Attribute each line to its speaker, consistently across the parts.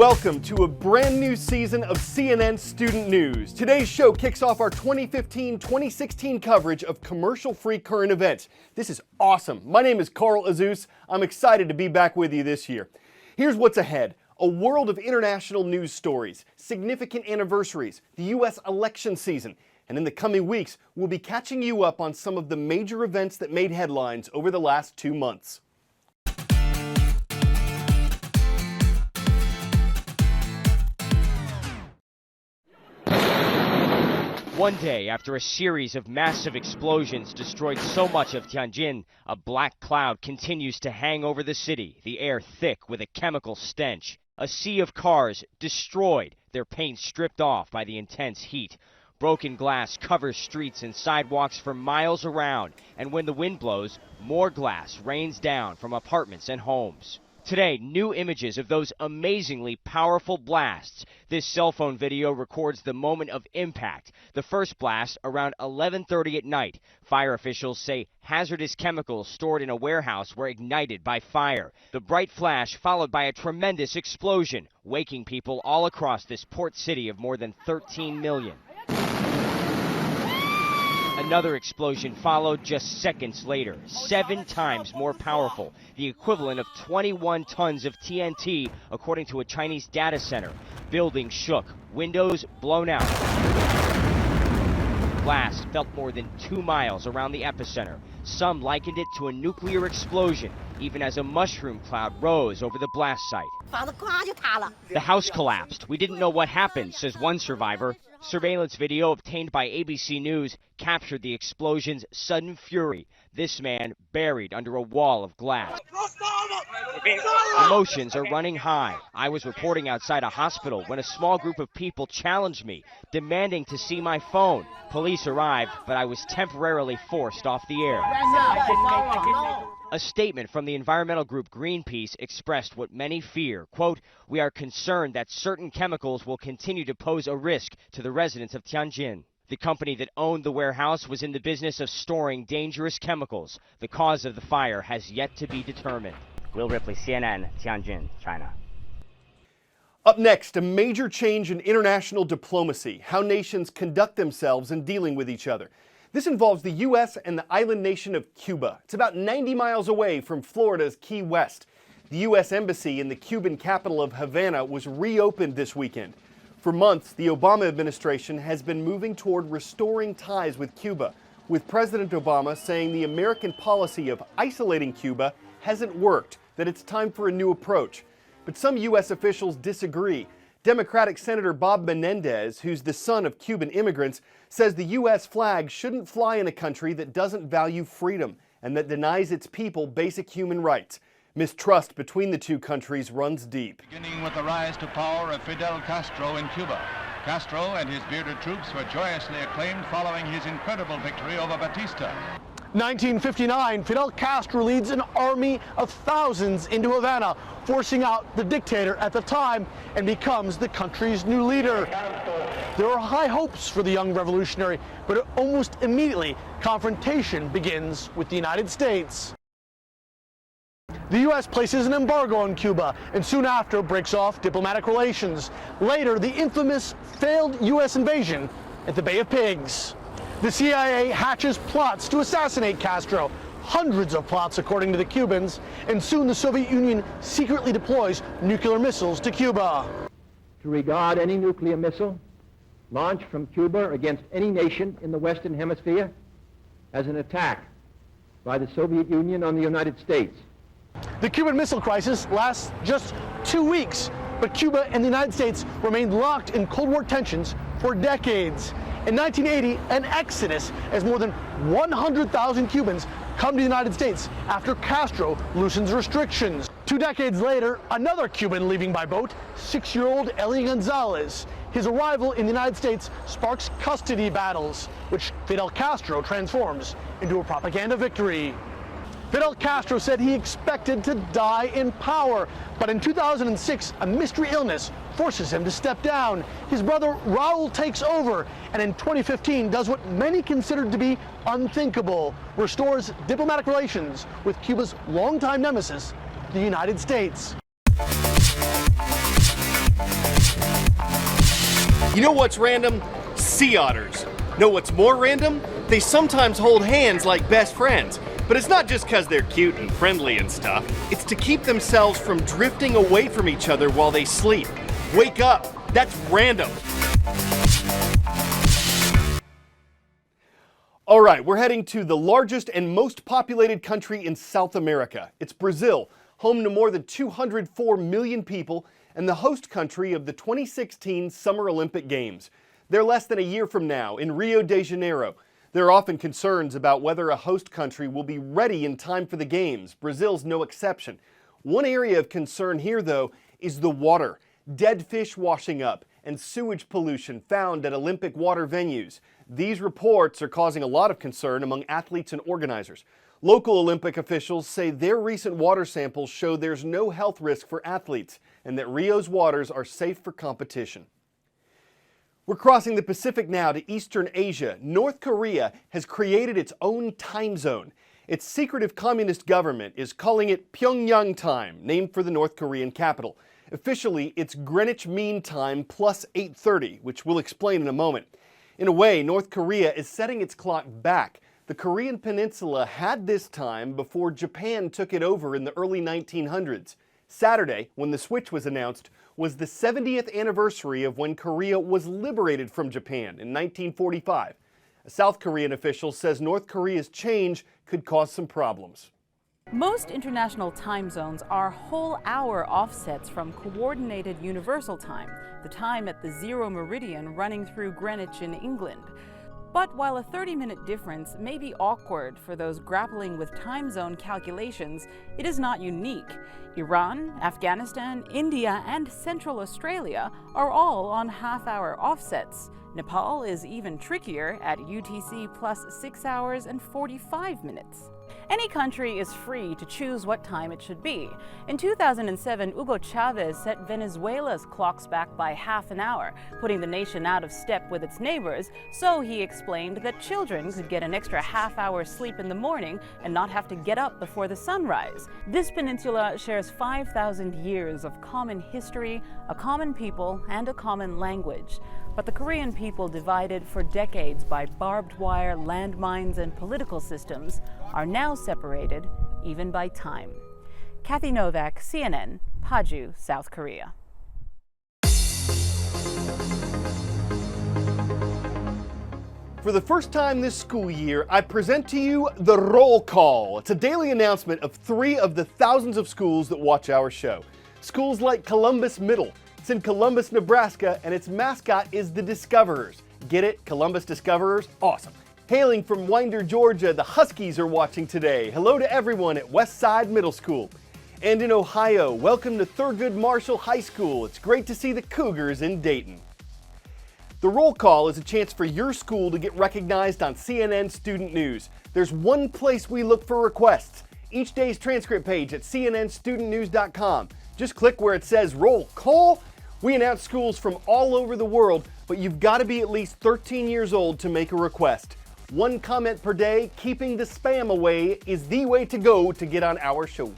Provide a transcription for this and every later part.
Speaker 1: Welcome to a brand new season of CNN Student News. Today's show kicks off our 2015-2016 coverage of commercial-free current events. This is awesome. My name is Carl Azus. I'm excited to be back with you this year. Here's what's ahead. A world of international news stories, significant anniversaries, the U.S. election season, and in the coming weeks, we'll be catching you up on some of the major events that made headlines over the last 2 months.
Speaker 2: One day after a series of massive explosions destroyed so much of Tianjin, a black cloud continues to hang over the city, the air thick with a chemical stench. A sea of cars destroyed, their paint stripped off by the intense heat. Broken glass covers streets and sidewalks for miles around, and when the wind blows, more glass rains down from apartments and homes. Today, new images of those amazingly powerful blasts. This cell phone video records the moment of impact. The first blast around 11:30 at night. Fire officials say hazardous chemicals stored in a warehouse were ignited by fire. The bright flash followed by a tremendous explosion, waking people all across this port city of more than 13 million. Another explosion followed just seconds later, 7 times more powerful, the equivalent of 21 tons of TNT, according to a Chinese data center. Buildings shook, windows blown out. Blast felt more than 2 miles around the epicenter. Some likened it to a nuclear explosion, even as a mushroom cloud rose over the blast site. The house collapsed. We didn't know what happened, says one survivor. Surveillance video obtained by ABC News captured the explosion's sudden fury. This man buried under a wall of glass. Emotions are running high. I was reporting outside a hospital when a small group of people challenged me, demanding to see my phone. Police arrived, but I was temporarily forced off the air. A statement from the environmental group Greenpeace expressed what many fear. Quote, "We are concerned that certain chemicals will continue to pose a risk to the residents of Tianjin." The company that owned the warehouse was in the business of storing dangerous chemicals. The cause of the fire has yet to be determined. Will Ripley, CNN, Tianjin, China.
Speaker 1: Up next, a major change in international diplomacy, how nations conduct themselves in dealing with each other. This involves the U.S. and the island nation of Cuba. It's about 90 miles away from Florida's Key West. The U.S. Embassy in the Cuban capital of Havana was reopened this weekend. For months, the Obama administration has been moving toward restoring ties with Cuba, with President Obama saying the American policy of isolating Cuba hasn't worked, that it's time for a new approach. But some U.S. officials disagree. Democratic Senator Bob Menendez, who's the son of Cuban immigrants, says the U.S. flag shouldn't fly in a country that doesn't value freedom and that denies its people basic human rights. Mistrust between the two countries runs deep.
Speaker 3: Beginning with the rise to power of Fidel Castro in Cuba. Castro and his bearded troops were joyously acclaimed following his incredible victory over Batista.
Speaker 4: 1959, Fidel Castro leads an army of thousands into Havana, forcing out the dictator at the time, and becomes the country's new leader. There are high hopes for the young revolutionary, but almost immediately, confrontation begins with the United States. The U.S. places an embargo on Cuba and soon after breaks off diplomatic relations. Later, the infamous failed U.S. invasion at the Bay of Pigs. The CIA hatches plots to assassinate Castro, hundreds of plots according to the Cubans, and soon the Soviet Union secretly deploys nuclear missiles to Cuba.
Speaker 5: To regard any nuclear missile launched from Cuba against any nation in the Western Hemisphere as an attack by the Soviet Union on the United States.
Speaker 4: The Cuban Missile Crisis lasts just 2 weeks, but Cuba and the United States remained locked in Cold War tensions for decades. In 1980, an exodus as more than 100,000 Cubans come to the United States after Castro loosens restrictions. 2 decades later, another Cuban leaving by boat, 6-year-old Eli Gonzalez. His arrival in the United States sparks custody battles, which Fidel Castro transforms into a propaganda victory. Fidel Castro said he expected to die in power, but in 2006, a mystery illness forces him to step down. His brother Raul takes over, and in 2015 does what many considered to be unthinkable, restores diplomatic relations with Cuba's longtime nemesis, the United States.
Speaker 1: You know what's random? Sea otters. Know what's more random? They sometimes hold hands like best friends. But it's not just because they're cute and friendly and stuff. It's to keep themselves from drifting away from each other while they sleep. Wake up. That's random. All right, we're heading to the largest and most populated country in South America. It's Brazil, home to more than 204 million people and the host country of the 2016 Summer Olympic Games. They're less than a year from now in Rio de Janeiro. There are often concerns about whether a host country will be ready in time for the Games. Brazil's no exception. One area of concern here, though, is the water. Dead fish washing up and sewage pollution found at Olympic water venues. These reports are causing a lot of concern among athletes and organizers. Local Olympic officials say their recent water samples show there's no health risk for athletes and that Rio's waters are safe for competition. We're crossing the Pacific now to Eastern Asia. North Korea has created its own time zone. Its secretive communist government is calling it Pyongyang time, named for the North Korean capital. Officially, it's Greenwich Mean Time plus 8:30, which we'll explain in a moment. In a way, North Korea is setting its clock back. The Korean peninsula had this time before Japan took it over in the early 1900s. Saturday, when the switch was announced, was the 70th anniversary of when Korea was liberated from Japan in 1945. A South Korean official says North Korea's change could cause some problems.
Speaker 6: Most international time zones are whole-hour offsets from Coordinated Universal Time, the time at the zero meridian running through Greenwich in England. But while a 30-minute difference may be awkward for those grappling with time zone calculations, it is not unique. Iran, Afghanistan, India, and Central Australia are all on half-hour offsets. Nepal is even trickier at UTC plus 6 hours and 45 minutes. Any country is free to choose what time it should be. In 2007, Hugo Chavez set Venezuela's clocks back by half an hour, putting the nation out of step with its neighbors, so he explained that children could get an extra half-hour sleep in the morning and not have to get up before the sunrise. This peninsula shares 5,000 years of common history, a common people, and a common language. But the Korean people, divided for decades by barbed wire, landmines, and political systems, are now separated even by time. Kathy Novak, CNN, Paju, South Korea.
Speaker 1: For the first time this school year, I present to you the Roll Call. It's a daily announcement of 3 of the thousands of schools that watch our show. Schools like Columbus Middle. It's in Columbus, Nebraska, and its mascot is the Discoverers. Get it? Columbus Discoverers? Awesome. Hailing from Winder, Georgia, the Huskies are watching today. Hello to everyone at Westside Middle School. And in Ohio, welcome to Thurgood Marshall High School. It's great to see the Cougars in Dayton. The Roll Call is a chance for your school to get recognized on CNN Student News. There's one place we look for requests. Each day's transcript page at cnnstudentnews.com. Just click where it says Roll Call. We announce schools from all over the world, but you've got to be at least 13 years old to make a request. 1 comment per day, keeping the spam away, is the way to go to get on our show.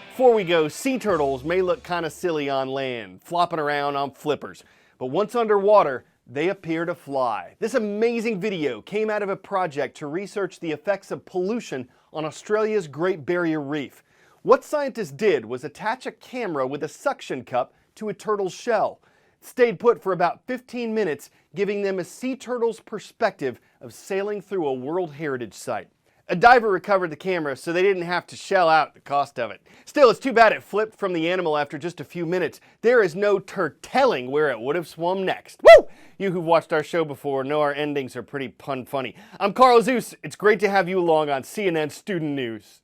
Speaker 1: Before we go, sea turtles may look kind of silly on land, flopping around on flippers, but once underwater, they appear to fly. This amazing video came out of a project to research the effects of pollution on Australia's Great Barrier Reef. What scientists did was attach a camera with a suction cup to a turtle's shell. It stayed put for about 15 minutes, giving them a sea turtle's perspective of sailing through a World Heritage Site. A diver recovered the camera so they didn't have to shell out the cost of it. Still, it's too bad it flipped from the animal after just a few minutes. There is no telling where it would have swum next. Woo! You who've watched our show before know our endings are pretty pun funny. I'm Carl Zeus. It's great to have you along on CNN Student News.